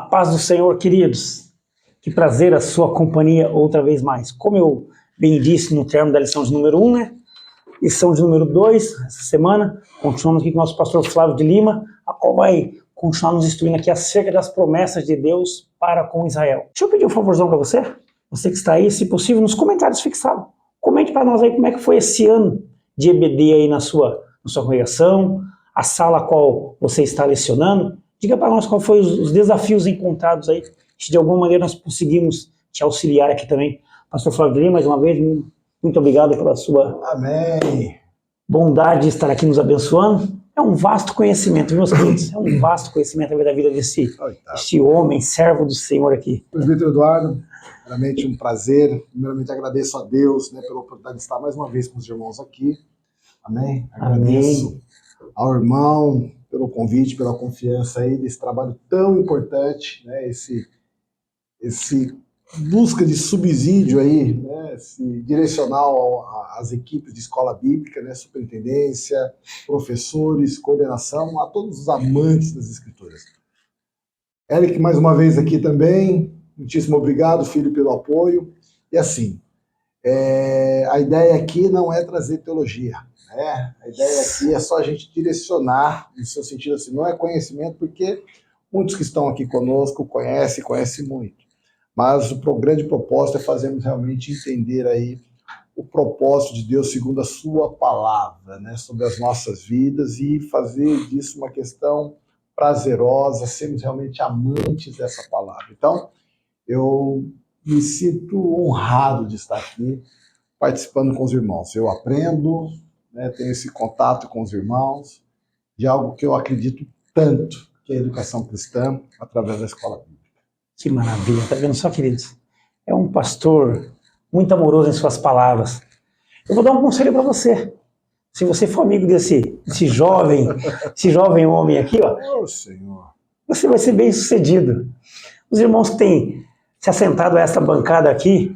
paz do Senhor, queridos. Que prazer a sua companhia outra vez mais. Como eu bem disse no termo da lição de número 1, né? Lição de número 2, essa semana, continuamos aqui com o nosso pastor Flávio de Lima, a qual vai continuar nos instruindo aqui acerca das promessas de Deus para com Israel. Deixa eu pedir um favorzão para você que está aí, se possível, nos comentários fixados. Comente para nós aí como é que foi esse ano de EBD aí na sua congregação, a sala a qual você está lecionando. Diga para nós quais foram os desafios encontrados aí, se de alguma maneira nós conseguimos te auxiliar aqui também. Pastor Flávio de Lima, mais uma vez, muito obrigado pela sua bondade de estar aqui nos abençoando. É um vasto conhecimento, meus queridos, é um vasto conhecimento da vida desse homem, servo do Senhor aqui. Presbítero Eduardo, realmente um prazer. Primeiramente agradeço a Deus, pela oportunidade de estar mais uma vez com os irmãos aqui. Amém? Agradeço ao irmão pelo convite, pela confiança aí desse trabalho tão importante, esse busca de subsídio aí, esse direcional às equipes de escola bíblica, superintendência, professores, coordenação, a todos os amantes das escrituras. Eric, mais uma vez aqui também, muitíssimo obrigado, filho, pelo apoio. E assim, a ideia aqui não é trazer teologia, A ideia aqui é só a gente direcionar, no seu sentido assim, não é conhecimento, porque muitos que estão aqui conosco conhecem muito. Mas o grande propósito é fazermos realmente entender aí o propósito de Deus segundo a sua palavra, sobre as nossas vidas e fazer disso uma questão prazerosa, sermos realmente amantes dessa palavra. Então, eu me sinto honrado de estar aqui participando com os irmãos. Eu aprendo, tenho esse contato com os irmãos de algo que eu acredito tanto, que é a educação cristã através da escola bíblica. Que maravilha, tá vendo só, queridos? É um pastor muito amoroso em suas palavras. Eu vou dar um conselho para você. Se você for amigo desse jovem homem aqui, Senhor, você vai ser bem sucedido. Os irmãos que têm se assentado a essa bancada aqui,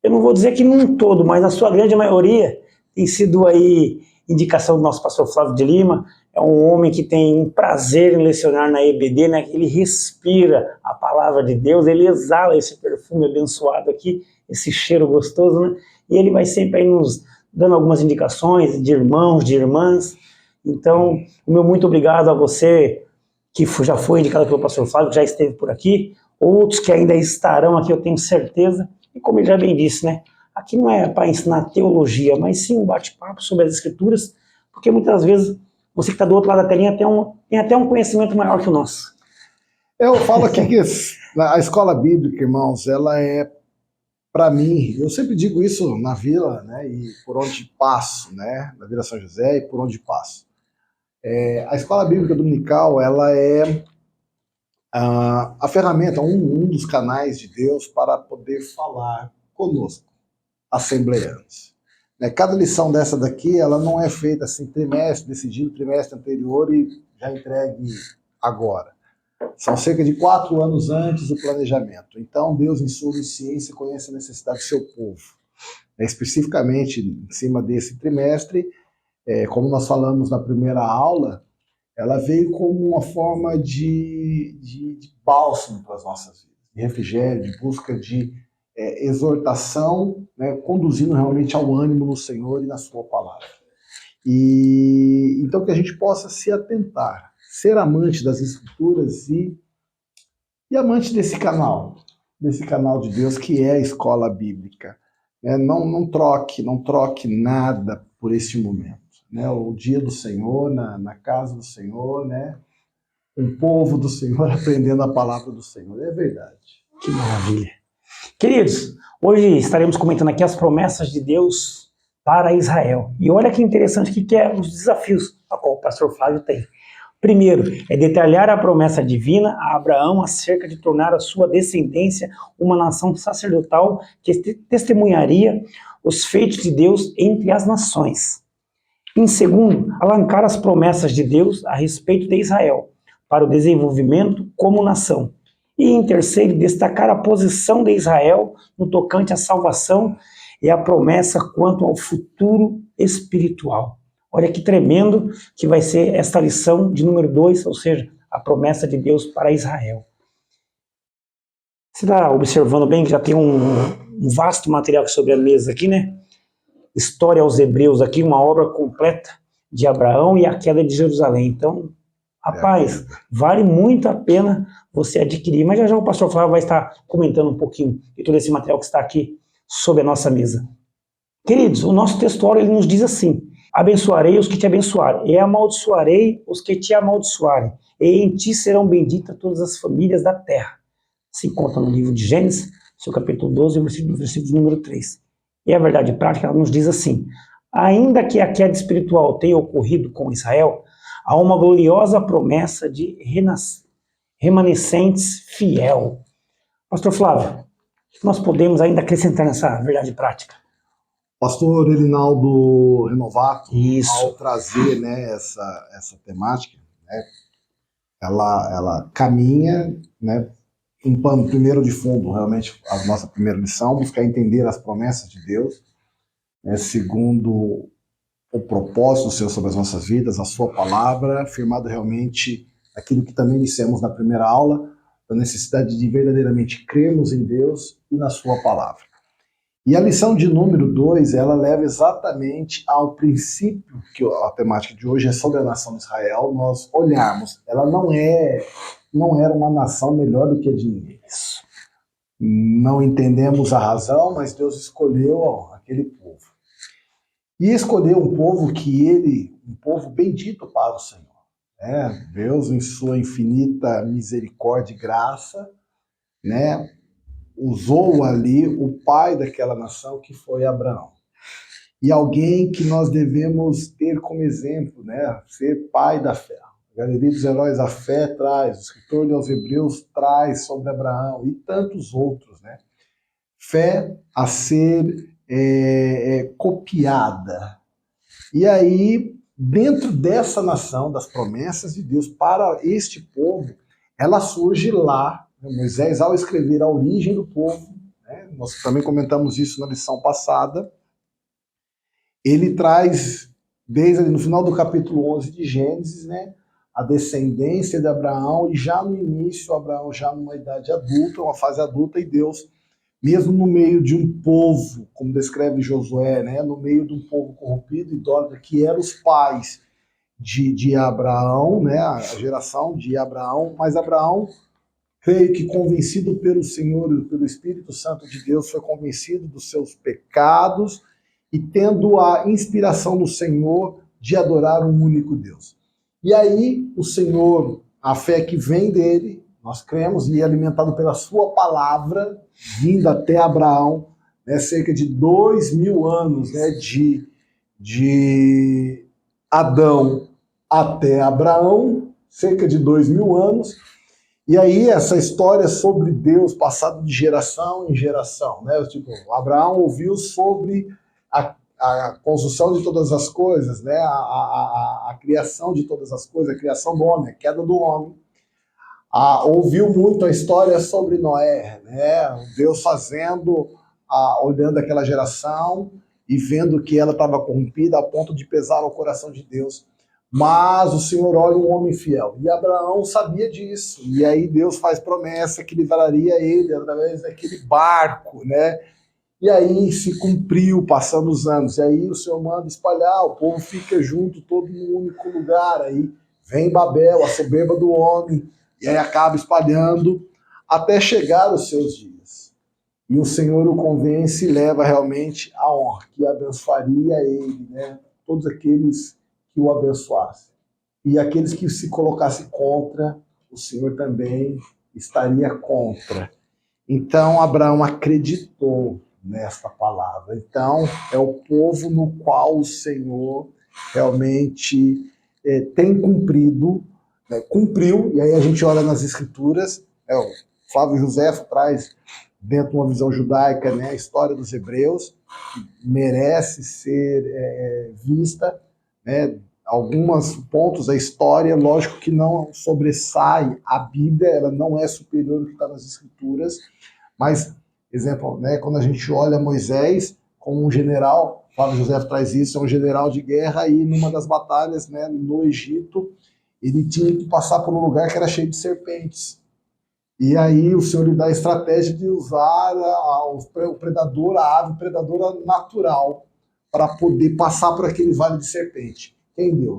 eu não vou dizer que num todo, mas na sua grande maioria, tem sido aí indicação do nosso pastor Flávio de Lima. É um homem que tem um prazer em lecionar na EBD, Ele respira a palavra de Deus, ele exala esse perfume abençoado aqui, esse cheiro gostoso, E ele vai sempre aí nos dando algumas indicações de irmãos, de irmãs. Então, o meu muito obrigado a você que já foi indicado pelo pastor Flávio, que já esteve por aqui, outros que ainda estarão aqui, eu tenho certeza. E como ele já bem disse, aqui não é para ensinar teologia, mas sim um bate-papo sobre as escrituras, porque muitas vezes você que está do outro lado da telinha tem até um conhecimento maior que o nosso. Eu falo aqui que a escola bíblica, irmãos, ela é, para mim, eu sempre digo isso na vila, e por onde passo, na Vila São José e por onde passo. A escola bíblica dominical, ela é a ferramenta, um dos canais de Deus para poder falar conosco, assembleanos. Cada lição dessa daqui, ela não é feita assim, trimestre, decidido trimestre anterior e já entregue agora. São cerca de 4 anos antes do planejamento. Então, Deus, em sua ciência, conhece a necessidade do seu povo. Especificamente, em cima desse trimestre, como nós falamos na primeira aula, ela veio como uma forma de bálsamo para as nossas vidas, de refrigério, de busca de exortação, conduzindo realmente ao ânimo no Senhor e na sua palavra. E então que a gente possa se atentar, ser amante das Escrituras e amante desse canal de Deus que é a escola bíblica. Não troque nada por este momento. O dia do Senhor, na casa do Senhor, um povo do Senhor aprendendo a palavra do Senhor. É verdade. Que maravilha. Queridos, hoje estaremos comentando aqui as promessas de Deus para Israel. E olha que interessante que é os desafios a qual o pastor Flávio tem. Primeiro, é detalhar a promessa divina a Abraão acerca de tornar a sua descendência uma nação sacerdotal que testemunharia os feitos de Deus entre as nações. Em segundo, alancar as promessas de Deus a respeito de Israel, para o desenvolvimento como nação. E em terceiro, destacar a posição de Israel no tocante à salvação e a promessa quanto ao futuro espiritual. Olha que tremendo que vai ser esta lição de número 2, ou seja, a promessa de Deus para Israel. Você está observando bem que já tem um vasto material sobre a mesa aqui, né? História aos Hebreus aqui, uma obra completa de Abraão e a queda de Jerusalém. Então, rapaz, vale muito a pena você adquirir. Mas já já o pastor Flávio vai estar comentando um pouquinho de todo esse material que está aqui sobre a nossa mesa. Queridos, o nosso textuário ele nos diz assim: abençoarei os que te abençoarem, e amaldiçoarei os que te amaldiçoarem, e em ti serão benditas todas as famílias da terra. Se encontra no livro de Gênesis, seu capítulo 12, versículo número 3. E a verdade prática ela nos diz assim: ainda que a queda espiritual tenha ocorrido com Israel, há uma gloriosa promessa de remanescentes fiel. Pastor Flávio, o que nós podemos ainda acrescentar nessa verdade prática? Pastor Elinaldo Renovato, Isso. ao trazer, né, essa temática, né, ela caminha, né, um pano primeiro de fundo, realmente, a nossa primeira lição, buscar entender as promessas de Deus, né, segundo o propósito do Senhor sobre as nossas vidas, a sua palavra, firmado realmente aquilo que também dissemos na primeira aula, da necessidade de verdadeiramente crermos em Deus e na sua palavra. E a lição de número 2, ela leva exatamente ao princípio, que a temática de hoje é sobre a nação de Israel, nós olharmos, ela não era uma nação melhor do que a de ninguém. Não entendemos a razão, mas Deus escolheu aquele povo. E escolheu um povo um povo bendito para o Senhor. Né? Deus, em sua infinita misericórdia e graça, né, usou ali o pai daquela nação, que foi Abraão. E alguém que nós devemos ter como exemplo, né, ser pai da fé. A Galeria dos Heróis, a fé traz, o escritor aos Hebreus traz sobre Abraão e tantos outros. Né? Fé a ser copiada. E aí, dentro dessa nação, das promessas de Deus para este povo, ela surge lá. Moisés, ao escrever a origem do povo, né, nós também comentamos isso na lição passada, ele traz, desde ali no final do capítulo 11 de Gênesis, né, a descendência de Abraão, e já no início, Abraão já numa idade adulta, uma fase adulta, e Deus, mesmo no meio de um povo, como descreve Josué, né, no meio de um povo corrompido, idólatra, que eram os pais de Abraão, né, a geração de Abraão, mas Abraão, creio que convencido pelo Senhor e pelo Espírito Santo de Deus, foi convencido dos seus pecados e tendo a inspiração do Senhor de adorar um único Deus. E aí o Senhor, a fé que vem dele, nós cremos, e é alimentado pela sua palavra, vindo até Abraão, né, cerca de 2000 anos, né, de Adão até Abraão, cerca de 2000 anos. E aí essa história sobre Deus passado de geração em geração, né? Tipo, Abraão ouviu sobre a construção de todas as coisas, né? A criação de todas as coisas, a criação do homem, a queda do homem. Ouviu muito a história sobre Noé, né? Deus fazendo, olhando aquela geração e vendo que ela estava corrompida a ponto de pesar no coração de Deus. Mas o Senhor olha um homem fiel. E Abraão sabia disso. E aí Deus faz promessa que livraria ele através daquele barco, né? E aí se cumpriu, passando os anos. E aí o Senhor manda espalhar, o povo fica junto, todo num único lugar. Aí vem Babel, a soberba do homem, e aí acaba espalhando até chegar os seus dias. E o Senhor o convence e leva realmente a honra, que abençoaria ele, né? Todos aqueles que o abençoasse. E aqueles que se colocassem contra, o Senhor também estaria contra. Então, Abraão acreditou nesta palavra. Então, é o povo no qual o Senhor realmente tem cumprido, né, cumpriu, e aí a gente olha nas Escrituras, o Flávio Josefo traz, dentro de uma visão judaica, né, a história dos hebreus, que merece ser vista, né, alguns pontos da história, lógico que não sobressai a Bíblia, ela não é superior ao que está nas Escrituras, mas, exemplo, né, quando a gente olha Moisés como um general, Flávio José traz isso, é um general de guerra, e numa das batalhas, né, no Egito, ele tinha que passar por um lugar que era cheio de serpentes. E aí o Senhor lhe dá a estratégia de usar o predador, a ave predadora natural, para poder passar por aquele vale de serpente. Quem deu?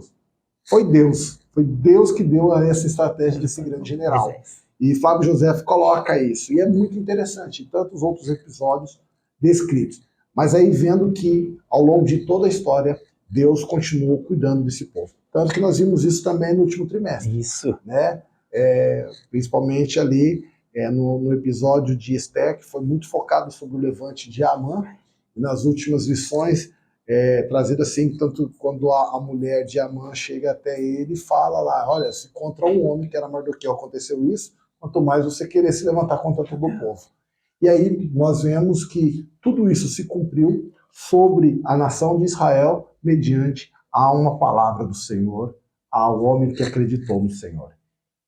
Foi Deus. Foi Deus que deu essa estratégia desse grande general. E Flávio José coloca isso. E é muito interessante, em tantos outros episódios descritos. Mas aí vendo que, ao longo de toda a história, Deus continuou cuidando desse povo. Tanto que nós vimos isso também no último trimestre. Isso. Né? Principalmente ali no episódio de Esther, que foi muito focado sobre o levante de Amã. E nas últimas lições, trazido assim, tanto quando a mulher de Amã chega até ele e fala lá, olha, se contra um homem que era Mardoqueu aconteceu isso, quanto mais você querer se levantar contra todo o povo. E aí nós vemos que tudo isso se cumpriu sobre a nação de Israel mediante a uma palavra do Senhor, ao homem que acreditou no Senhor.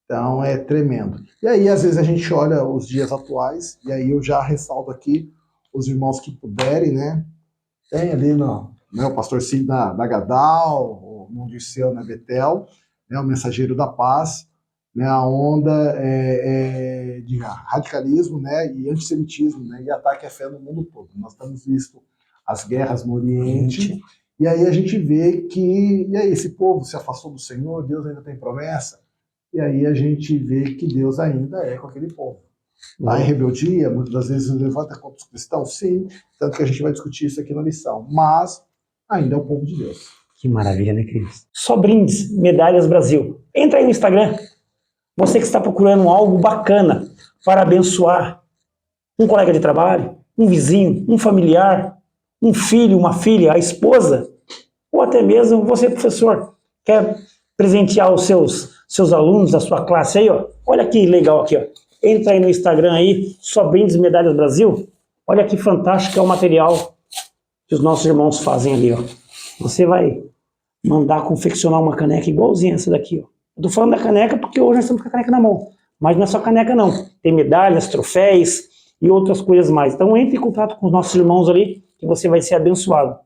Então é tremendo. E aí às vezes a gente olha os dias atuais, e aí eu já ressalto aqui os irmãos que puderem, né? Tem ali o pastor Cid da Gadal, o Mundiceu na Betel, né, o Mensageiro da Paz, né, a onda de radicalismo, né, e antissemitismo, né, e ataque à fé no mundo todo. Nós estamos visto as guerras no Oriente, e aí a gente vê que e aí, esse povo se afastou do Senhor, Deus ainda tem promessa, e aí a gente vê que Deus ainda é com aquele povo. Lá em rebeldia, muitas das vezes levanta contra os cristãos, sim, tanto que a gente vai discutir isso aqui na lição, mas ainda é o povo de Deus. Que maravilha, né, Cris? Só brindes, Medalhas Brasil. Entra aí no Instagram. Você que está procurando algo bacana para abençoar um colega de trabalho, um vizinho, um familiar, um filho, uma filha, a esposa, ou até mesmo você, professor, quer presentear os seus alunos da sua classe aí, ó. Olha que legal aqui, ó. Entra aí no Instagram aí, Só Brindes Medalhas Brasil. Olha que fantástico é o material que os nossos irmãos fazem ali, ó. Você vai mandar confeccionar uma caneca igualzinha essa daqui, ó. Eu tô falando da caneca porque hoje nós estamos com a caneca na mão. Mas não é só caneca não. Tem medalhas, troféus e outras coisas mais. Então entre em contato com os nossos irmãos ali que você vai ser abençoado.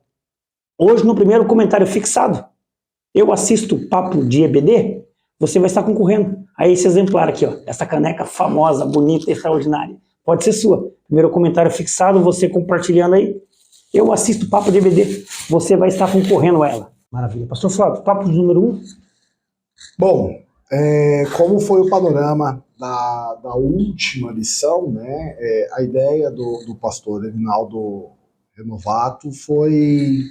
Hoje no primeiro comentário fixado, eu assisto Papo de EBD, você vai estar concorrendo a esse exemplar aqui, ó. Essa caneca famosa, bonita, extraordinária. Pode ser sua. Primeiro comentário fixado, você compartilhando aí. Eu assisto Papo de EBD, você vai estar concorrendo a ela. Maravilha. Pastor Flávio, papo número 1. Bom, como foi o panorama da última lição, né? A ideia do pastor Evinaldo Renovato foi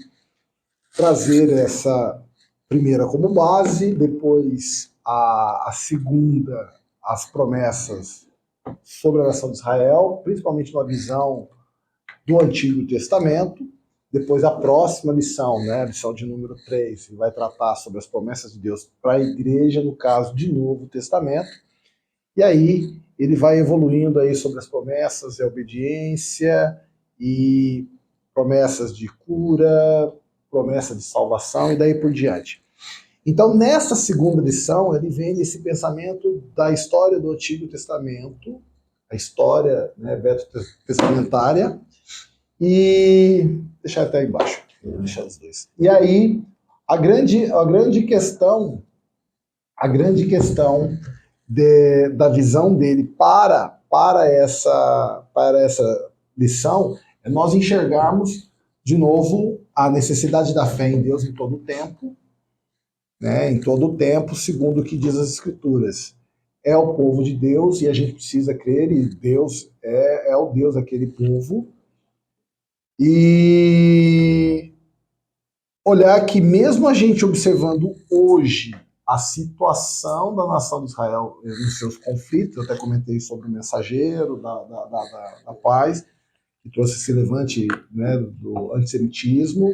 trazer essa primeira como base, depois a segunda, as promessas sobre a nação de Israel, principalmente uma visão do Antigo Testamento. Depois a próxima lição, né, a lição de número 3, vai tratar sobre as promessas de Deus para a igreja, no caso de Novo Testamento. E aí ele vai evoluindo aí sobre as promessas e a obediência, e promessas de cura, promessa de salvação e daí por diante. Então, nessa segunda lição, ele vem nesse pensamento da história do Antigo Testamento, a história, né, veterotestamentária, e deixar até aí embaixo, deixar os dois. E aí a grande questão da visão dele para essa lição é nós enxergarmos de novo a necessidade da fé em Deus em todo o tempo, né? Em todo o tempo, segundo o que diz as Escrituras. É o povo de Deus e a gente precisa crer, e Deus é o Deus daquele povo. E olhar que mesmo a gente observando hoje a situação da nação de Israel nos seus conflitos, eu até comentei sobre o mensageiro da paz, que trouxe esse levante, né, do antissemitismo,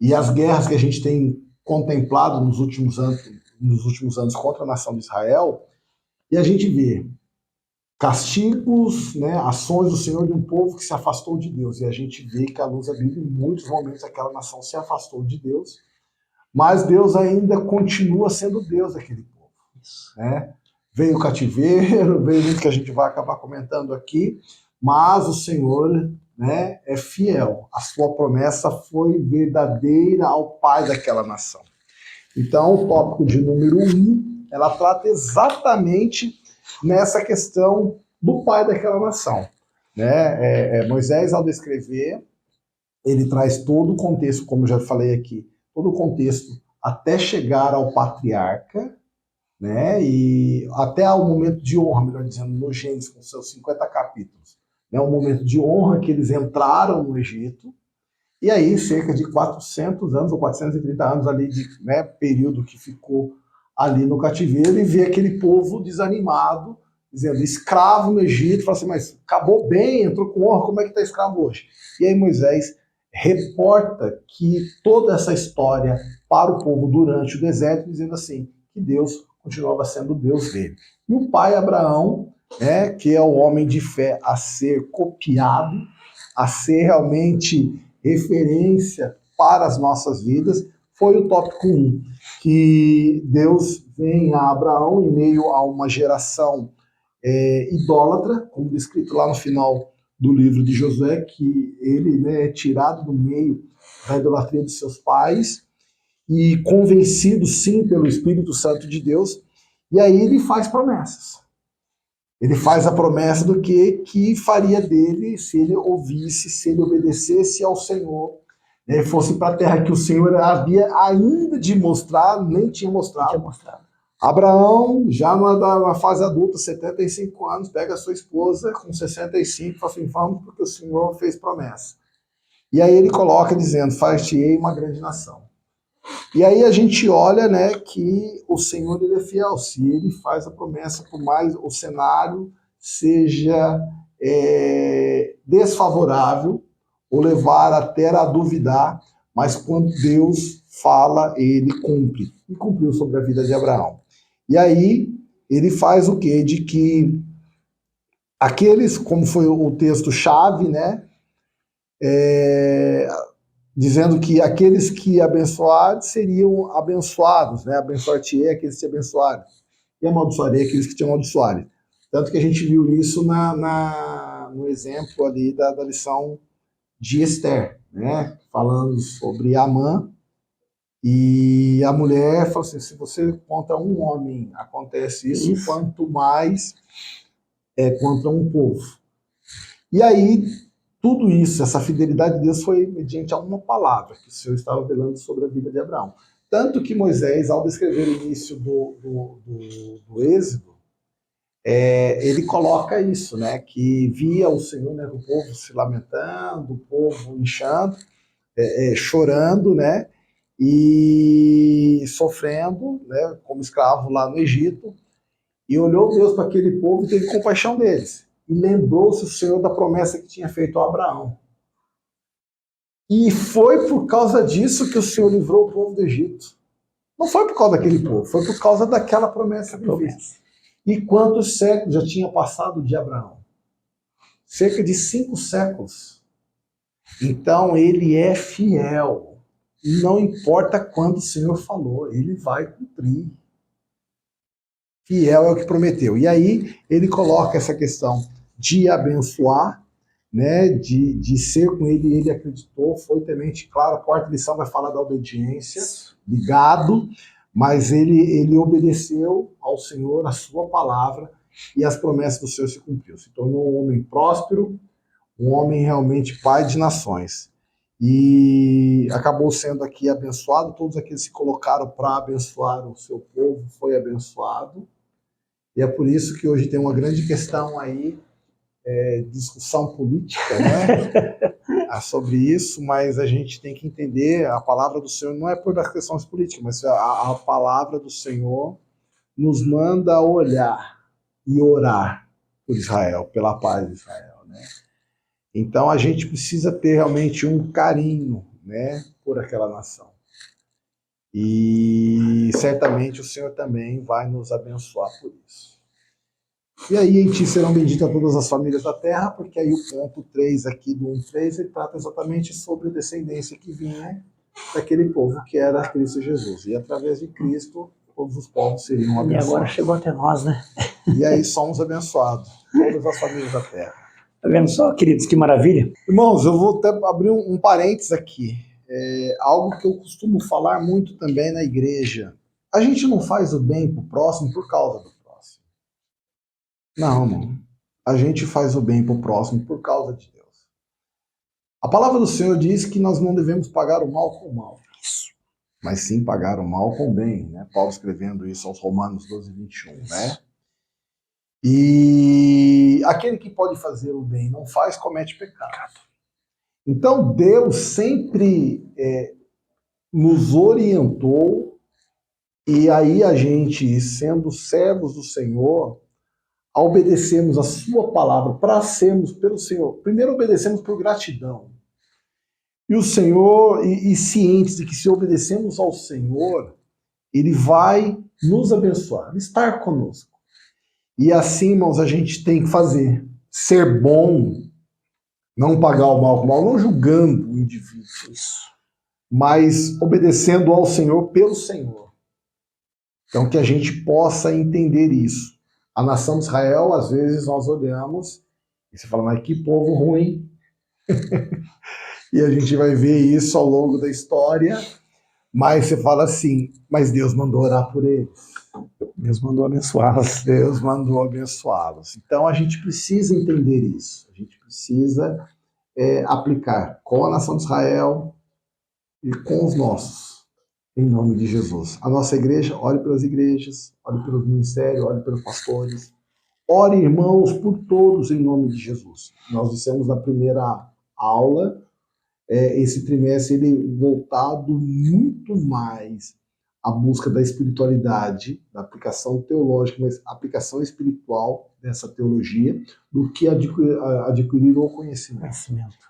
e as guerras que a gente tem contemplado nos últimos anos contra a nação de Israel, e a gente vê castigos, né, ações do Senhor de um povo que se afastou de Deus. E a gente vê que, à luz da Bíblia, em muitos momentos aquela nação se afastou de Deus, mas Deus ainda continua sendo Deus daquele povo. Né? Veio o cativeiro, veio isso que a gente vai acabar comentando aqui, mas o Senhor, né, é fiel. A sua promessa foi verdadeira ao pai daquela nação. Então, o tópico de número 1, ela trata exatamente nessa questão do pai daquela nação. Né? Moisés, ao descrever, ele traz todo o contexto, como eu já falei aqui, todo o contexto até chegar ao patriarca, né? E até ao momento de honra, melhor dizendo, no Gênesis, com seus 50 capítulos. Né? Um momento de honra que eles entraram no Egito, e aí cerca de 400 anos ou 430 anos ali de, né, período que ficou ali no cativeiro, e vê aquele povo desanimado, dizendo, escravo no Egito, fala assim, mas acabou bem, entrou com honra, como é que está escravo hoje? E aí Moisés reporta que toda essa história para o povo durante o deserto, dizendo assim, que Deus continuava sendo o Deus dele. E o pai Abraão, né, que é o homem de fé a ser copiado, a ser realmente referência para as nossas vidas, foi o tópico 1, que Deus vem a Abraão em meio a uma geração idólatra, como descrito lá no final do livro de Josué, que ele, né, é tirado do meio da idolatria de seus pais e convencido, sim, pelo Espírito Santo de Deus, e aí ele faz promessas. Ele faz a promessa do que faria dele se ele ouvisse, se ele obedecesse ao Senhor, né, fosse para a terra que o Senhor havia ainda de mostrar, nem tinha mostrado. Abraão, já na fase adulta, 75 anos, pega a sua esposa com 65 e fala assim, vamos porque o Senhor fez promessa. E aí ele coloca dizendo, far-te-ei uma grande nação. E aí a gente olha, né, que o Senhor ele é fiel. Se ele faz a promessa, por mais o cenário seja desfavorável, ou levar até a duvidar, mas quando Deus fala, ele cumpre. E cumpriu sobre a vida de Abraão. E aí ele faz o quê? De que aqueles, como foi o texto-chave, né, dizendo que aqueles que abençoaram seriam abençoados, né? Abençoar-te-ei aqueles que te abençoarem, e amaldiçoarei aqueles que te amaldiçoarem. Tanto que a gente viu isso no exemplo ali da lição de Esther, né? Falando sobre Amã, e a mulher falou assim, se você contra um homem acontece isso. Quanto mais contra um povo. E aí tudo isso, essa fidelidade de Deus foi mediante a uma palavra que o Senhor estava velando sobre a vida de Abraão. Tanto que Moisés, ao descrever o início do Êxodo, ele coloca isso, né, que via o Senhor, né, o povo se lamentando, o povo inchando, chorando, né, e sofrendo, né, como escravo lá no Egito, e olhou Deus para aquele povo e teve compaixão deles. E lembrou-se o Senhor da promessa que tinha feito a Abraão. E foi por causa disso que o Senhor livrou o povo do Egito. Não foi por causa daquele povo, foi por causa daquela promessa que ele fez. E quantos séculos já tinha passado de Abraão? Cerca de 5 séculos. Então ele é fiel. Não importa quando o Senhor falou, ele vai cumprir. Fiel é o que prometeu. E aí ele coloca essa questão de abençoar, né, de ser com ele, ele acreditou, foi temente, claro, a quarta lição vai falar da obediência, ligado, mas ele obedeceu ao Senhor, a sua palavra, e as promessas do Senhor se cumpriu. Se tornou um homem próspero, um homem realmente pai de nações. E acabou sendo aqui abençoado, todos aqueles que se colocaram para abençoar o seu povo foi abençoado. E é por isso que hoje tem uma grande questão aí, discussão política, né, sobre isso, mas a gente tem que entender, a palavra do Senhor não é por as questões políticas, mas a palavra do Senhor nos manda olhar e orar por Israel, pela paz de Israel, né? Então a gente precisa ter realmente um carinho, né, por aquela nação. E certamente o Senhor também vai nos abençoar por isso. E aí em ti serão benditas todas as famílias da terra, porque aí o ponto 3 aqui do 1:3, ele trata exatamente sobre a descendência que vinha daquele povo que era Cristo Jesus. E através de Cristo, todos os povos seriam abençoados. E agora chegou até nós, né? E aí somos abençoados, todas as famílias da terra. Tá vendo só, queridos, que maravilha? Irmãos, eu vou até abrir um parênteses aqui. Algo que eu costumo falar muito também na igreja. A gente não faz o bem pro próximo por causa do próximo. Não, irmão. A gente faz o bem pro próximo por causa de Deus. A palavra do Senhor diz que nós não devemos pagar o mal com o mal, mas sim pagar o mal com o bem, né? Paulo escrevendo isso aos Romanos 12:21, né? E aquele que pode fazer o bem e não faz, comete pecado. Então Deus sempre nos orientou, e aí a gente, sendo servos do Senhor, a obedecermos a sua palavra para sermos pelo Senhor. Primeiro obedecemos por gratidão. E o Senhor, e cientes de que se obedecemos ao Senhor, Ele vai nos abençoar, estar conosco. E assim, irmãos, a gente tem que fazer. Ser bom, não pagar o mal com o mal, não julgando o indivíduo, mas obedecendo ao Senhor pelo Senhor. Então, que a gente possa entender isso. A nação de Israel, às vezes, nós olhamos e você fala, mas que povo ruim. E a gente vai ver isso ao longo da história, mas você fala assim, mas Deus mandou orar por eles. Deus mandou abençoá-los. Deus mandou abençoá-los. Então a gente precisa entender isso. A gente precisa aplicar com a nação de Israel e com os nossos, em nome de Jesus. A nossa igreja, ore pelas igrejas, ore pelos ministérios, ore pelos pastores. Ore, irmãos, por todos em nome de Jesus. Nós dissemos na primeira aula, esse trimestre ele voltado muito mais à busca da espiritualidade, da aplicação teológica, mas aplicação espiritual dessa teologia, do que adquirir o conhecimento.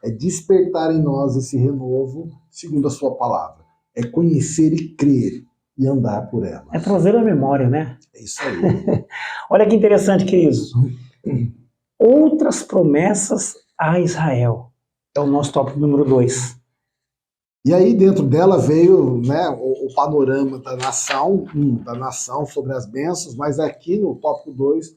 É despertar em nós esse renovo, segundo a sua palavra. É conhecer e crer e andar por ela. É trazer a memória, né? É isso aí. Olha que interessante, queridos. Outras promessas a Israel. É o nosso tópico número 2. E aí dentro dela veio, né, o panorama da nação sobre as bênçãos, mas aqui no tópico 2,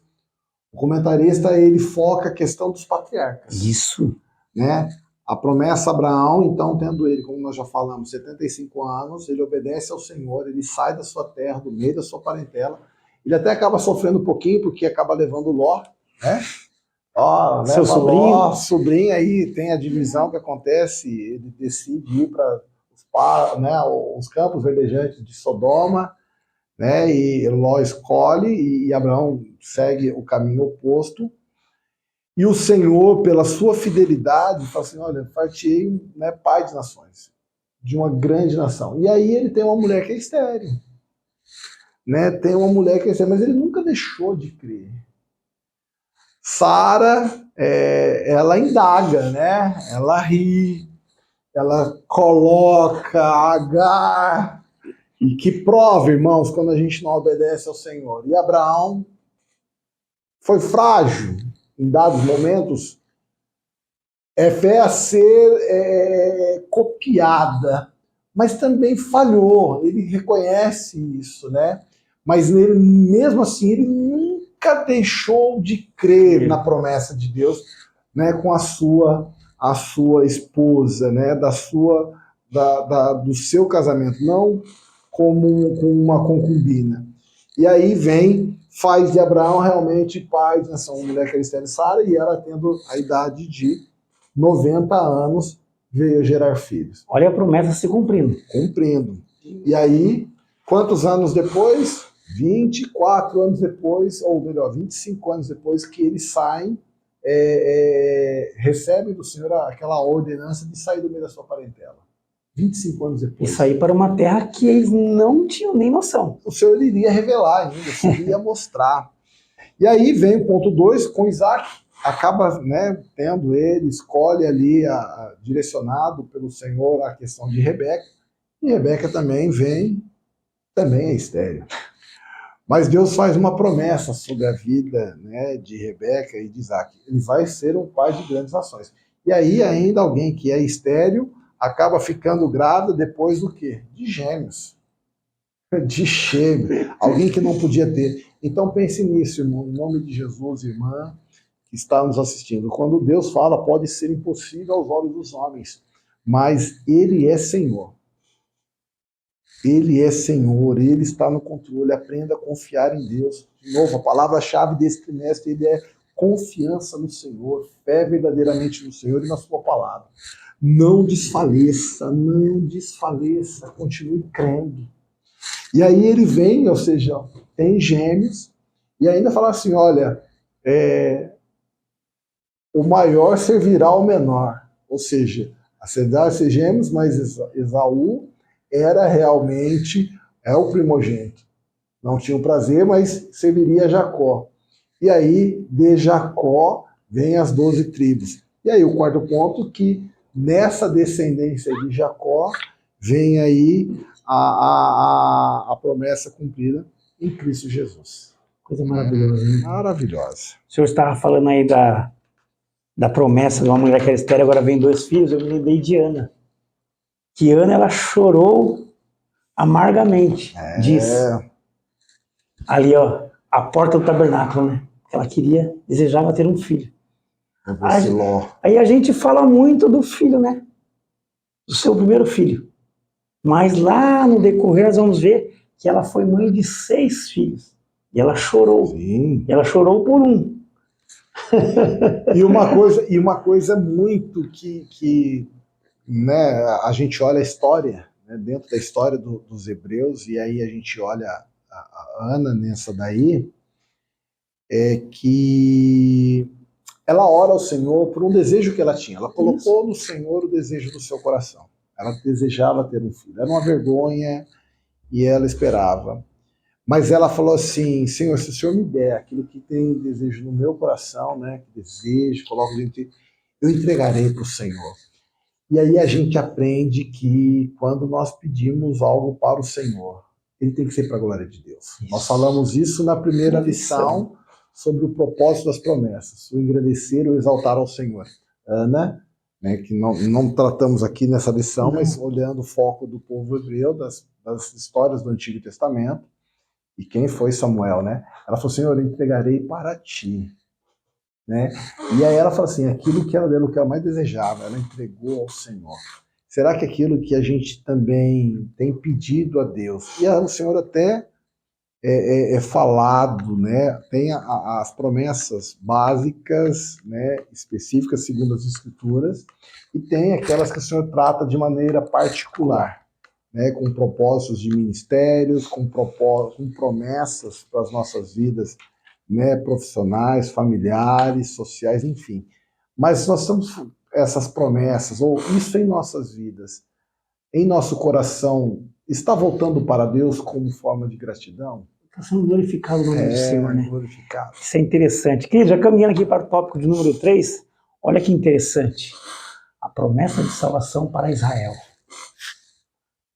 o comentarista ele foca a questão dos patriarcas. Isso. Né? A promessa a Abraão, então, tendo ele, como nós já falamos, 75 anos, ele obedece ao Senhor, ele sai da sua terra, do meio da sua parentela, ele até acaba sofrendo um pouquinho, porque acaba levando Ló, né? Seu sobrinho. Sobrinho, aí tem a divisão que acontece, ele decide ir para os campos verdejantes de Sodoma, né, e Ló escolhe, e Abraão segue o caminho oposto, e o Senhor, pela sua fidelidade, fala assim, olha, far-te-ei, né, pai de nações, de uma grande nação. E aí ele tem uma mulher que é estéril, né, mas ele nunca deixou de crer. Sara, ela indaga, né? Ela ri, ela coloca Agar. E que prova, irmãos, quando a gente não obedece ao Senhor. E Abraão foi frágil em dados momentos. É fé a ser copiada, mas também falhou. Ele reconhece isso, né? Mas ele, mesmo assim, ele nunca deixou de crer na promessa de Deus, né, com a sua esposa, né, do seu casamento, não como uma concubina. E aí faz de Abraão realmente pai de nação, uma mulher que era estéril, Sara, e ela tendo a idade de 90 anos, veio gerar filhos. Olha a promessa se cumprindo. Cumprindo. E aí, quantos anos depois? 24 anos depois, ou melhor, 25 anos depois que eles saem, recebem do Senhor aquela ordenança de sair do meio da sua parentela. 25 anos depois. E sair para uma terra que eles não tinham nem noção. O Senhor iria revelar ainda, o Senhor iria mostrar. E aí vem o ponto 2, com Isaac, acaba, né, tendo ele, escolhe ali, direcionado pelo Senhor, a questão de Rebeca, e Rebeca também é estéril. Mas Deus faz uma promessa sobre a vida, né, de Rebeca e de Isaac. Ele vai ser um pai de grandes nações. E aí ainda alguém que é estéril acaba ficando grávida depois do quê? De gêmeos. De gêmeos. Alguém que não podia ter. Então pense nisso, irmão, em nome de Jesus, irmã, que está nos assistindo. Quando Deus fala, pode ser impossível aos olhos dos homens, mas Ele é Senhor. Ele é Senhor, Ele está no controle, aprenda a confiar em Deus. De novo, a palavra-chave desse trimestre ele é confiança no Senhor, fé verdadeiramente no Senhor e na sua palavra. Não desfaleça, não desfaleça, continue crendo. E aí ele vem, ou seja, tem gêmeos, e ainda fala assim, olha, o maior servirá ao menor. Ou seja, a ser gêmeos, mas Esaú era realmente o primogênito. Não tinha o prazer, mas serviria a Jacó. E aí, de Jacó, vem as 12 tribos. E aí, o quarto ponto, que nessa descendência de Jacó, vem aí a promessa cumprida em Cristo Jesus. Coisa maravilhosa, né? Maravilhosa. O senhor estava falando aí da promessa de uma mulher que era estéril, agora vem 2 filhos, eu me lembrei de Ana. Que Ana, ela chorou amargamente, diz. Ali, ó, a porta do tabernáculo, né? Ela desejava ter um filho. Aí a gente fala muito do filho, né? Do seu primeiro filho. Mas lá no decorrer nós vamos ver que ela foi mãe de 6 filhos. E ela chorou. Sim. E ela chorou por um. E uma coisa muito que né, a gente olha a história, né, dentro da história dos hebreus, e aí a gente olha a Ana nessa daí, é que ela ora ao Senhor por um desejo que ela tinha. Ela colocou no Senhor o desejo do seu coração. Ela desejava ter um filho. Era uma vergonha e ela esperava. Mas ela falou assim, Senhor, se o Senhor me der aquilo que tem desejo no meu coração, né, que desejo, coloco dentro de, eu entregarei para o Senhor. E aí a gente aprende que quando nós pedimos algo para o Senhor, ele tem que ser para a glória de Deus. Isso. Nós falamos isso na primeira lição sobre o propósito das promessas, o engrandecer ou exaltar ao Senhor. Ana, né, que não tratamos aqui nessa lição, mas olhando o foco do povo hebreu, das histórias do Antigo Testamento, e quem foi Samuel, né? Ela falou, Senhor, eu entregarei para ti. Né? E aí ela fala assim, aquilo que ela mais desejava, ela entregou ao Senhor. Será que aquilo que a gente também tem pedido a Deus, e o Senhor até é falado, né? Tem as promessas básicas, né? Específicas segundo as Escrituras, e tem aquelas que o Senhor trata de maneira particular, né? Com propósitos de ministérios, com promessas para as nossas vidas, né, profissionais, familiares, sociais, enfim. Mas nós estamos, essas promessas, ou isso em nossas vidas, em nosso coração, está voltando para Deus como forma de gratidão? Está sendo glorificado o nome do Senhor, né? Glorificado. Isso é interessante. Querido, já caminhando aqui para o tópico de número 3, olha que interessante. A promessa de salvação para Israel.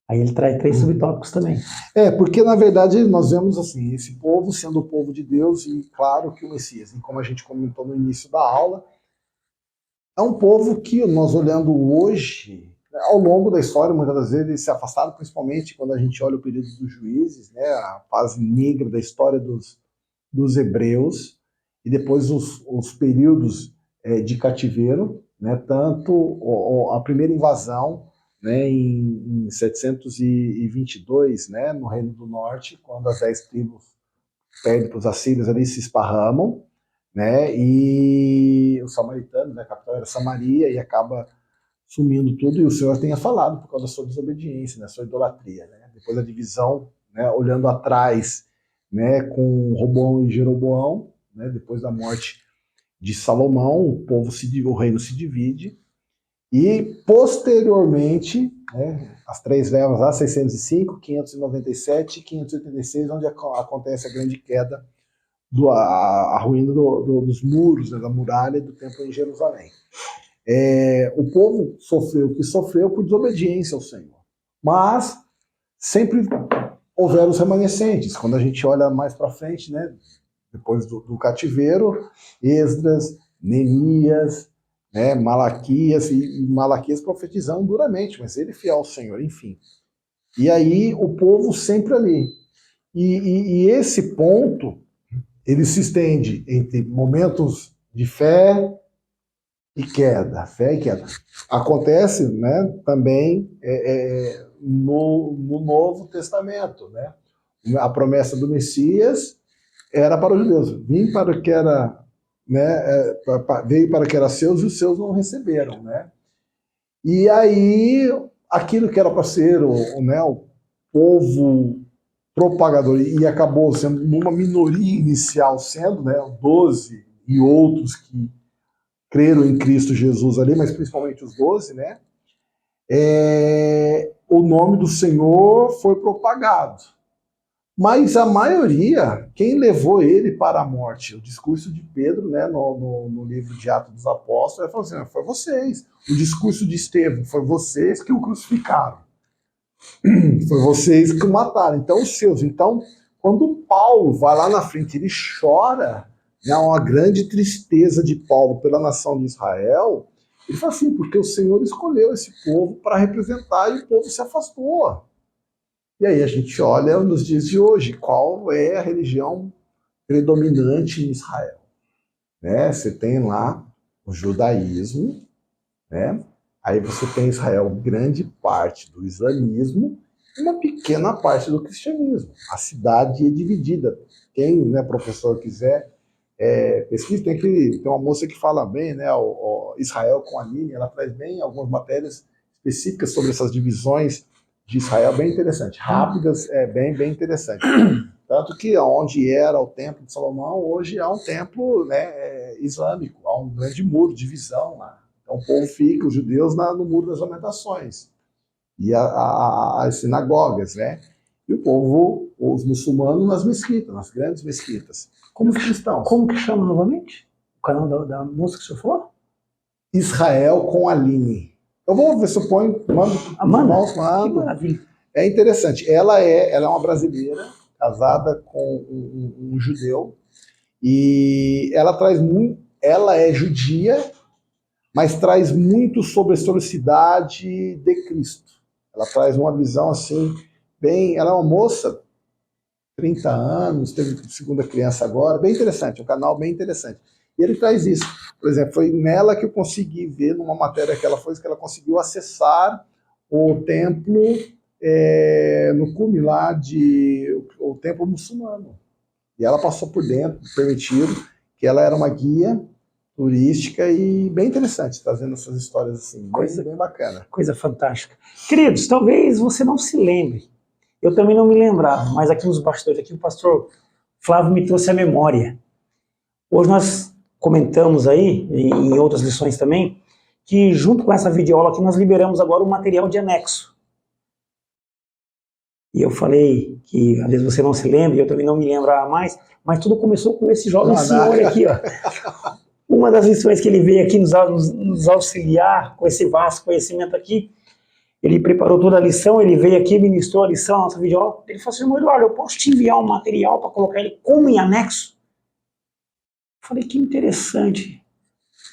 Aí ele traz 3 subtópicos também. Porque na verdade nós vemos assim, esse povo sendo o povo de Deus e claro que o Messias, e como a gente comentou no início da aula, é um povo que nós olhando hoje, ao longo da história, muitas das vezes eles se afastaram, principalmente quando a gente olha o período dos juízes, né, a fase negra da história dos hebreus, e depois os períodos de cativeiro, né, tanto a primeira invasão, né, em 722, né, no Reino do Norte, quando as 10 tribos perdem para os assírios, ali se esparramam, né, e os samaritanos, né, a capital era Samaria, e acaba sumindo tudo, e o Senhor tenha falado por causa da sua desobediência, né, sua idolatria. Né, depois da divisão, né, olhando atrás, né, com Roboão e Jeroboão, né, depois da morte de Salomão, o reino se divide, e posteriormente, né, as 3 levas lá, 605, 597 e 586, onde acontece a grande queda, a ruína dos muros, né, da muralha do templo em Jerusalém. O povo sofreu o que sofreu por desobediência ao Senhor. Mas sempre houveram os remanescentes. Quando a gente olha mais para frente, né, depois do cativeiro, Esdras, Neemias, né, Malaquias, e Malaquias profetizando duramente, mas ele fiel ao Senhor, enfim. E aí o povo sempre ali. E esse ponto, ele se estende entre momentos de fé e queda, fé e queda. Acontece, né, também no Novo Testamento, né? A promessa do Messias era para os judeus, vim para o que era, né, veio para o que era seus e os seus não receberam, né? E aí aquilo que era para ser o povo propagador e acabou sendo uma minoria inicial sendo, né, 12 e outros que creram em Cristo Jesus ali, mas principalmente os 12, né? O nome do Senhor foi propagado. Mas a maioria, quem levou ele para a morte? O discurso de Pedro, né, no livro de Atos dos Apóstolos, ele falou assim, foi vocês. O discurso de Estevão, foi vocês que o crucificaram. Foi vocês que o mataram. Então, os seus. Então, quando Paulo vai lá na frente, ele chora, né, uma grande tristeza de Paulo pela nação de Israel, ele fala assim, porque o Senhor escolheu esse povo para representar e o povo se afastou. E aí a gente olha nos dias de hoje, qual é a religião predominante em Israel? Né? Você tem lá o judaísmo, né? Aí você tem em Israel grande parte do islamismo e uma pequena parte do cristianismo. A cidade é dividida. Quem, né, professor, quiser pesquisa, tem uma moça que fala bem, né, o Israel com a Aline, ela traz bem algumas matérias específicas sobre essas divisões de Israel, bem interessante, rápidas, bem interessante. Tanto que onde era o templo de Salomão, hoje é um templo, né, islâmico, há um grande muro, divisão lá. Então o povo fica, os judeus, no Muro das Lamentações. E as sinagogas, né? E o povo, os muçulmanos, nas mesquitas, nas grandes mesquitas. Como os cristãos. Como que chama novamente? O canal da música que o senhor falou? Israel com Aline. Eu vou ver se eu ponho, mando. Que maravilha. É interessante. Ela é uma brasileira, casada com um judeu, e ela traz muito. Ela é judia, mas traz muito sobre a historicidade de Cristo. Ela traz uma visão assim, bem. Ela é uma moça, 30 anos, teve segunda criança agora, bem interessante, um canal bem interessante. E ele traz isso. Por exemplo, foi nela que eu consegui ver, numa matéria que ela fez, que ela conseguiu acessar o templo, no cume lá, o templo muçulmano. E ela passou por dentro, permitiram, que ela era uma guia turística e bem interessante, trazendo essas histórias assim, bem bacana. Coisa fantástica. Queridos, talvez você não se lembre, eu também não me lembrava, mas aqui nos bastidores, aqui o pastor Flávio me trouxe a memória. Hoje nós comentamos aí, em outras lições também, que junto com essa videoaula aqui nós liberamos agora um material de anexo. E eu falei que às vezes você não se lembra, eu também não me lembrava mais, mas tudo começou com esse jovem senhor aqui, ó. Uma das lições que ele veio aqui nos auxiliar com esse vasto conhecimento aqui, ele preparou toda a lição, ele veio aqui, ministrou a lição, a nossa videoaula. Ele falou assim, irmão Eduardo, eu posso te enviar um material para colocar ele como em anexo? Eu falei, que interessante.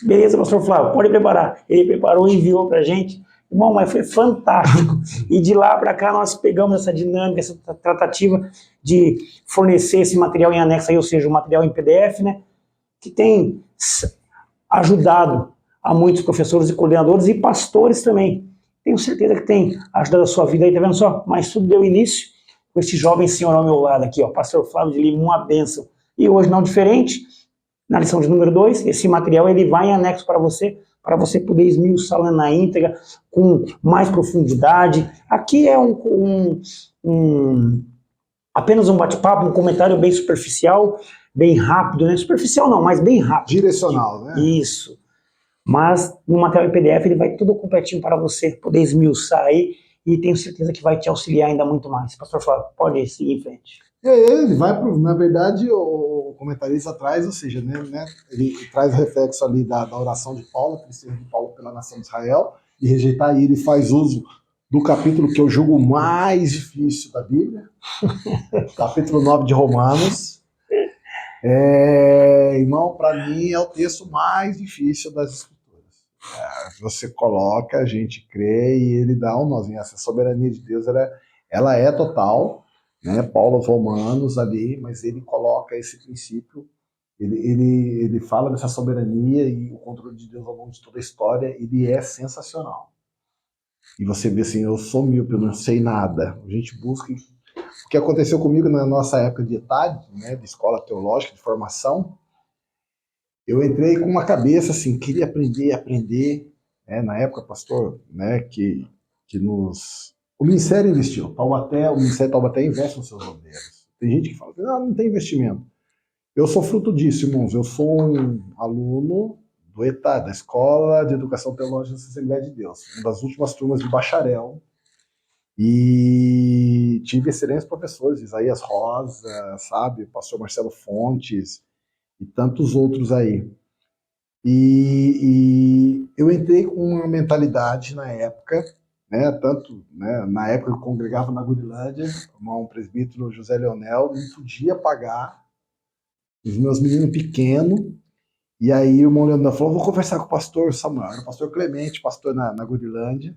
Beleza, pastor Flávio, pode preparar. Ele preparou e enviou para a gente. Irmão, mas foi fantástico. E de lá para cá nós pegamos essa dinâmica, essa tratativa de fornecer esse material em anexo, aí, ou seja, o material em PDF, né, que tem ajudado a muitos professores e coordenadores e pastores também. Tenho certeza que tem ajudado a sua vida aí, tá vendo só? Mas tudo deu início com esse jovem senhor ao meu lado aqui, ó, pastor Flávio de Lima, uma bênção. E hoje não diferente, na lição de número 2, esse material ele vai em anexo para você poder esmiuçá-lo na íntegra, com mais profundidade. Aqui é apenas um bate-papo, um comentário bem superficial, bem rápido, né? Superficial não, mas bem rápido. Direcional, né? Isso. Mas no material em PDF ele vai tudo completinho para você poder esmiuçar aí e tenho certeza que vai te auxiliar ainda muito mais. Pastor Flávio, pode seguir em frente. Ele vai, na verdade, o comentarista traz, ou seja, né, ele traz o reflexo ali da oração de Paulo, a tristeza de Paulo pela nação de Israel, e rejeitar ele faz uso do capítulo que eu julgo mais difícil da Bíblia, capítulo 9 de Romanos. Irmão, para mim é o texto mais difícil das Escrituras. Você coloca, a gente crê e ele dá um nozinho. Essa soberania de Deus, ela é total, né? Paulo aos Romanos ali, mas ele coloca esse princípio, ele fala dessa soberania e o controle de Deus ao longo de toda a história, ele é sensacional. e você vê assim, eu sou míope, eu não sei nada. A gente busca. O que aconteceu comigo na nossa época de ETAD, né, de escola teológica, de formação, eu entrei com uma cabeça assim, queria aprender, né, na época, pastor, né, que nos... O Ministério investiu, o Ministério de Taubaté investe nos seus obreiros. Tem gente que fala, não tem investimento. Eu sou fruto disso, irmãos. Eu sou um aluno do ETA, da Escola de Educação Teológica da Assembleia de Deus, uma das últimas turmas de bacharel. E tive excelentes professores, Isaías Rosa, sabe, pastor Marcelo Fontes e tantos outros aí. E eu entrei com uma mentalidade na época, né, tanto, né, na época eu congregava na Gurilândia, um presbítero José Leonel, não podia pagar os meus meninos pequenos, e aí o irmão Leandro falou, vou conversar com o pastor Samuel, era o pastor Clemente, pastor na Gurilândia,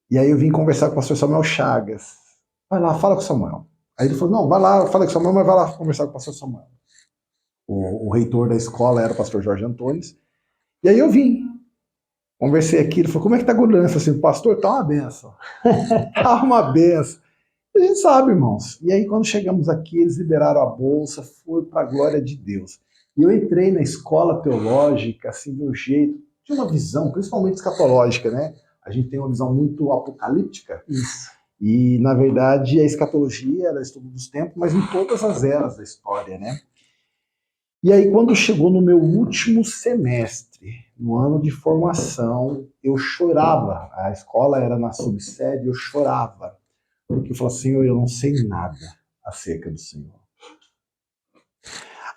e aí eu vim conversar com o pastor Samuel Chagas, vai lá, fala com o Samuel. Aí ele falou, não, vai lá, fala com o Samuel, mas vai lá conversar com o pastor Samuel. O reitor da escola era o pastor Jorge Antônio, e aí eu vim, conversei aqui, ele falou, como é que tá a Gurilândia? Assim, pastor, tá uma benção, tá uma benção. A gente sabe, irmãos. E aí, quando chegamos aqui, eles liberaram a bolsa, foi para a glória de Deus. E eu entrei na escola teológica, assim, de um jeito, de uma visão, principalmente escatológica, né? A gente tem uma visão muito apocalíptica. Isso. E, na verdade, a escatologia era estudo dos tempos, mas em todas as eras da história, né? E aí, quando chegou no meu último semestre, no ano de formação, eu chorava. A escola era na subsede, eu chorava. Porque eu falo assim, eu não sei nada acerca do Senhor.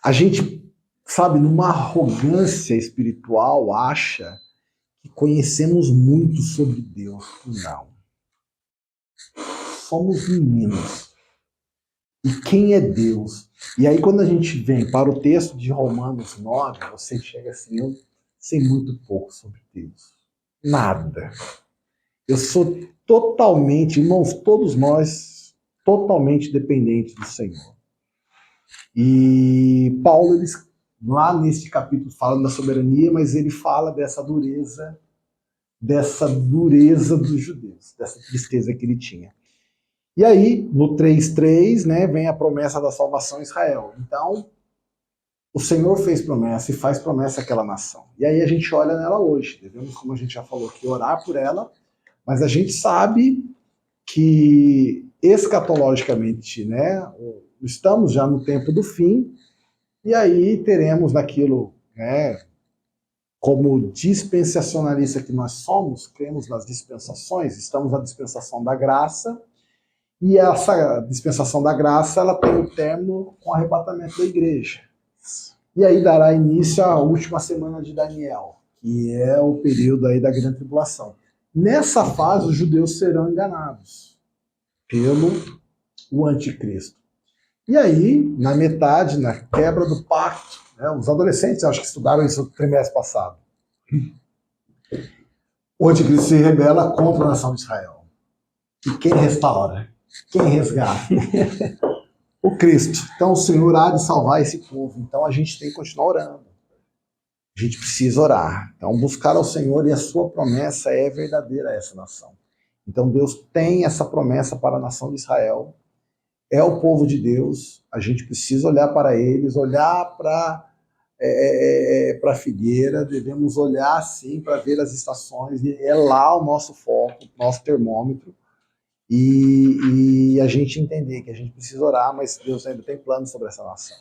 A gente, sabe, numa arrogância espiritual, acha que conhecemos muito sobre Deus. Não. Somos meninos. E quem é Deus? E aí quando a gente vem para o texto de Romanos 9, você chega assim, eu sei muito pouco sobre Deus. Nada. Eu sou totalmente, irmãos, todos nós, totalmente dependentes do Senhor. E Paulo, ele, lá nesse capítulo, fala da soberania, mas ele fala dessa dureza dos judeus, dessa tristeza que ele tinha. E aí, no 3:3, né, vem a promessa da salvação a Israel. Então, o Senhor fez promessa e faz promessa àquela nação. E aí a gente olha nela hoje. Devemos, como a gente já falou aqui, orar por ela, mas a gente sabe que escatologicamente, né, estamos já no tempo do fim, e aí teremos naquilo, né, como dispensacionalista que nós somos, cremos nas dispensações, estamos na dispensação da graça, e essa dispensação da graça, ela tem o término com o arrebatamento da igreja. E aí dará início à última semana de Daniel, que é o período aí da grande tribulação. Nessa fase, os judeus serão enganados pelo o anticristo. E aí, na metade, na quebra do pacto, né, os adolescentes, acho que estudaram isso no trimestre passado, o anticristo se rebela contra a nação de Israel. E quem restaura? Quem resgata? O Cristo. Então o Senhor há de salvar esse povo. Então a gente tem que continuar orando. A gente precisa orar. Então buscar ao Senhor, e a sua promessa é verdadeira a essa nação. Então Deus tem essa promessa para a nação de Israel. É o povo de Deus. A gente precisa olhar para eles, olhar para a figueira, devemos olhar sim para ver as estações. E é lá o nosso foco, o nosso termômetro. E a gente entender que a gente precisa orar, mas Deus ainda tem planos sobre essa nação.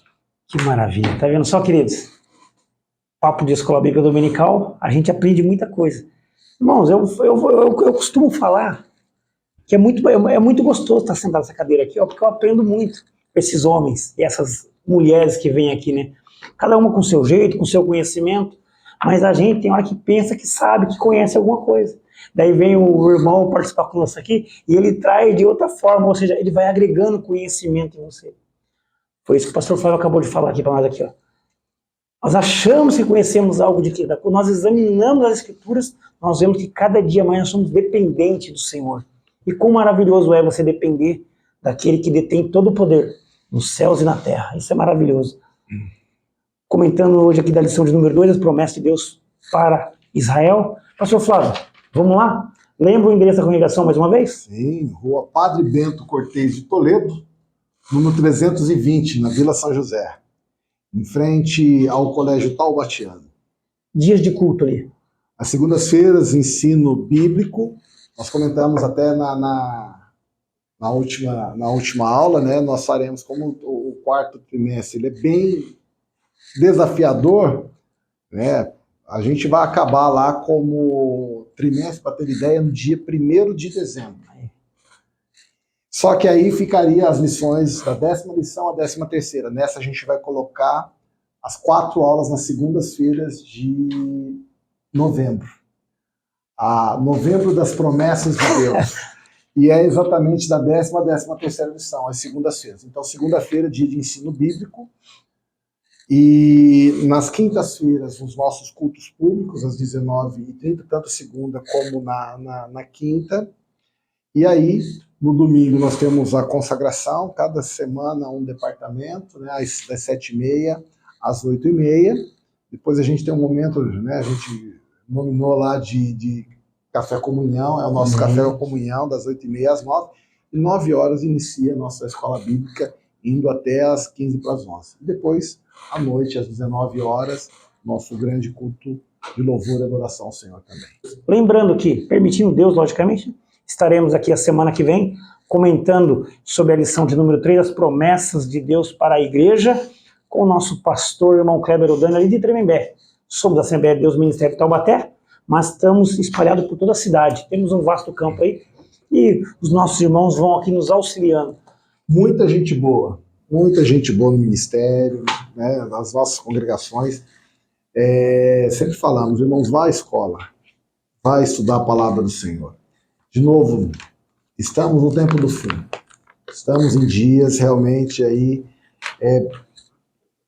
Que maravilha. Tá vendo só, queridos? Papo de escola bíblica dominical, a gente aprende muita coisa. Irmãos, eu costumo falar que é muito gostoso estar sentado nessa cadeira aqui, ó, porque eu aprendo muito com esses homens e essas mulheres que vêm aqui, né? Cada uma com o seu jeito, com o seu conhecimento, mas a gente tem hora que pensa que sabe, que conhece alguma coisa. Daí vem o irmão participar conosco aqui e ele traz de outra forma, ou seja, ele vai agregando conhecimento em você. Foi isso que o pastor Flávio acabou de falar aqui para nós aqui, ó. Nós achamos que conhecemos algo de Cristo. Quando nós examinamos as Escrituras, nós vemos que cada dia mais nós somos dependentes do Senhor. E quão maravilhoso é você depender daquele que detém todo o poder nos céus e na terra. Isso é maravilhoso. Comentando hoje aqui da lição de número 2, as promessas de Deus para Israel. Pastor Flávio, vamos lá? Lembra o endereço da congregação mais uma vez? Sim, Rua Padre Bento Cortês de Toledo, número 320, na Vila São José, em frente ao Colégio Taubatiano. Dias de culto ali. Às segundas-feiras, ensino bíblico. Nós comentamos até na última aula, né? Nós faremos como o quarto trimestre. Ele é bem desafiador, né? A gente vai acabar lá como trimestre, para ter ideia, no dia 1º de dezembro. Só que aí ficaria as lições da 10ª lição à 13ª. Nessa a gente vai colocar as 4 aulas nas segundas-feiras de novembro. Novembro das promessas de Deus. E é exatamente da 10ª à 13ª lição, às segundas-feiras. Então, segunda-feira, dia de ensino bíblico. E nas quintas-feiras, os nossos cultos públicos, às 19h30, tanto segunda como na quinta. E aí, no domingo, nós temos a consagração, cada semana um departamento, né, das 7h30 às 8h30. Depois a gente tem um momento, né, a gente nominou lá de café comunhão, é o nosso café comunhão, das 8h30 às 9h. E 9h inicia a nossa escola bíblica, indo até às 11h. E depois, à noite, às 19h, nosso grande culto de louvor e adoração ao Senhor também. Lembrando que, permitindo Deus, logicamente, estaremos aqui a semana que vem comentando sobre a lição de número 3, as promessas de Deus para a igreja, com o nosso pastor, irmão Kleber Odani, ali de Tremembé. Somos da Assembleia de Deus Ministério de Taubaté, mas estamos espalhados por toda a cidade. Temos um vasto campo aí e os nossos irmãos vão aqui nos auxiliando. Muita gente boa no ministério, né, nas nossas congregações. Sempre falamos, irmãos, vá à escola, vá estudar a palavra do Senhor. De novo, estamos no tempo do fim. Estamos em dias realmente aí,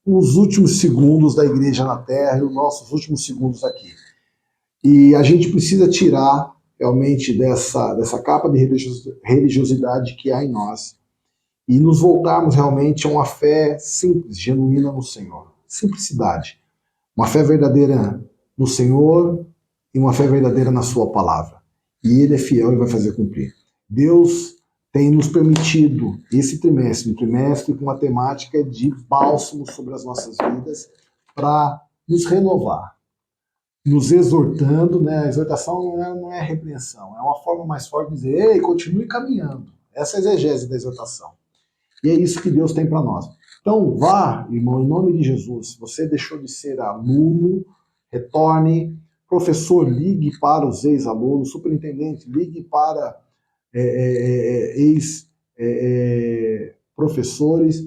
nos últimos segundos da igreja na terra e os nossos últimos segundos aqui. E a gente precisa tirar realmente dessa capa de religiosidade que há em nós e nos voltarmos realmente a uma fé simples, genuína no Senhor. Simplicidade. Uma fé verdadeira no Senhor e uma fé verdadeira na sua palavra. E Ele é fiel e vai fazer cumprir. Deus tem nos permitido esse trimestre, um trimestre com uma temática de bálsamo sobre as nossas vidas, para nos renovar, nos exortando, né? A exortação não é repreensão, é uma forma mais forte de dizer, ei, continue caminhando. Essa é a exegese da exortação. E é isso que Deus tem para nós. Então, vá, irmão, em nome de Jesus. Se você deixou de ser aluno, retorne. Professor, ligue para os ex-alunos. Superintendente, ligue para ex-professores.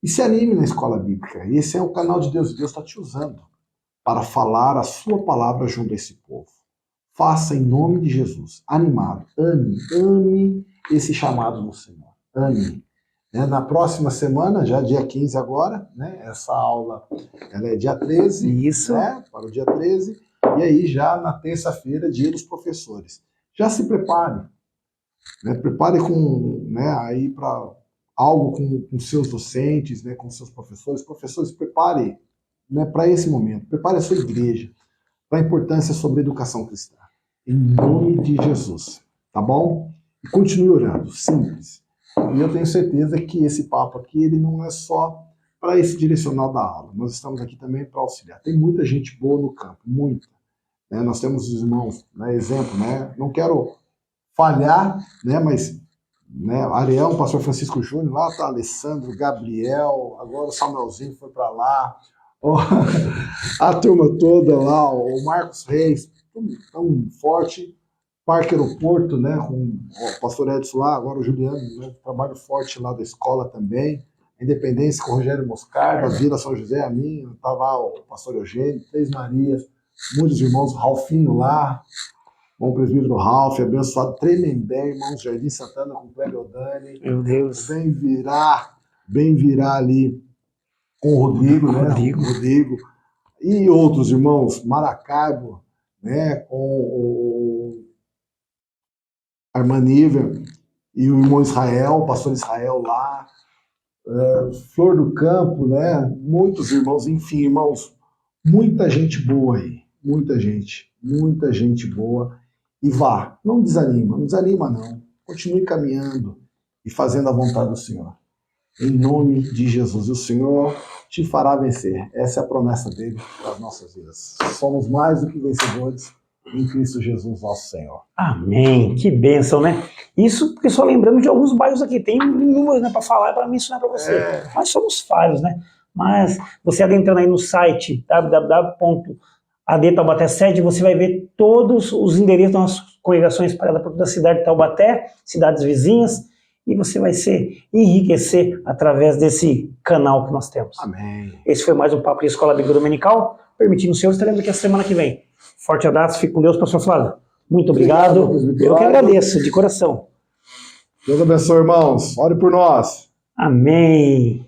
E se anime na escola bíblica. Esse é o canal de Deus. Deus está te usando para falar a sua palavra junto a esse povo. Faça em nome de Jesus. Animado. Ame esse chamado no Senhor. Ame. Na próxima semana, já dia 15 agora, né, essa aula ela é dia 13, Isso. Né, para o dia 13, e aí já na terça-feira, dia dos professores. Já se prepare, né, prepare aí para algo com seus docentes, né, com seus professores. Professores, prepare, né, para esse momento, prepare a sua igreja para a importância sobre a educação cristã. Em nome de Jesus, tá bom? E continue orando, simples. E eu tenho certeza que esse papo aqui ele não é só para esse direcional da aula. Nós estamos aqui também para auxiliar. Tem muita gente boa no campo, muita. Né? Nós temos os irmãos, né, exemplo, né? Não quero falhar, né, mas né, Ariel, o pastor Francisco Júnior, lá está Alessandro, Gabriel, agora o Samuelzinho foi para lá, a turma toda lá, o Marcos Reis, tão forte. Parque Aeroporto, né, com o pastor Edson lá, agora o Juliano, né, trabalho forte lá da escola também, a Independência com o Rogério Moscardo, a Vila São José, a minha, estava lá o pastor Eugênio, Três Marias, muitos irmãos, Ralfinho lá, bom presbítero Ralf, abençoado, Tremembé, irmãos, Jardim Santana com o Kleber Odani, Meu Deus. bem virar ali com o Rodrigo, né, Rodrigo, e outros irmãos, Maracaibo, né, com o Armanível e o irmão Israel, o pastor Israel lá, Flor do Campo, né? Muitos irmãos, enfim, irmãos, muita gente boa aí, muita gente boa. e vá. Não desanima, não desanima não. Continue caminhando e fazendo a vontade do Senhor. Em nome de Jesus. E o Senhor te fará vencer. Essa é a promessa dele para as nossas vidas. Somos mais do que vencedores em Cristo Jesus, nosso Senhor. Amém. Que bênção, né? Isso porque só lembramos de alguns bairros aqui. Tem números, né, para falar e para mencionar para você. Mas somos falhos, né? Mas você adentrando aí no site www.adtaubaté sede, você vai ver todos os endereços das nossas congregações espalhadas por toda a cidade de Taubaté, cidades vizinhas, e você vai se enriquecer através desse canal que nós temos. Amém. Esse foi mais um Papo de Escola Bíblica Dominical. Permitindo o Senhor, estaremos aqui a semana que vem. Forte abraço, fique com Deus, pastor Flávio. Muito obrigado. Eu que agradeço, de coração. Deus abençoe, irmãos. Ore por nós. Amém.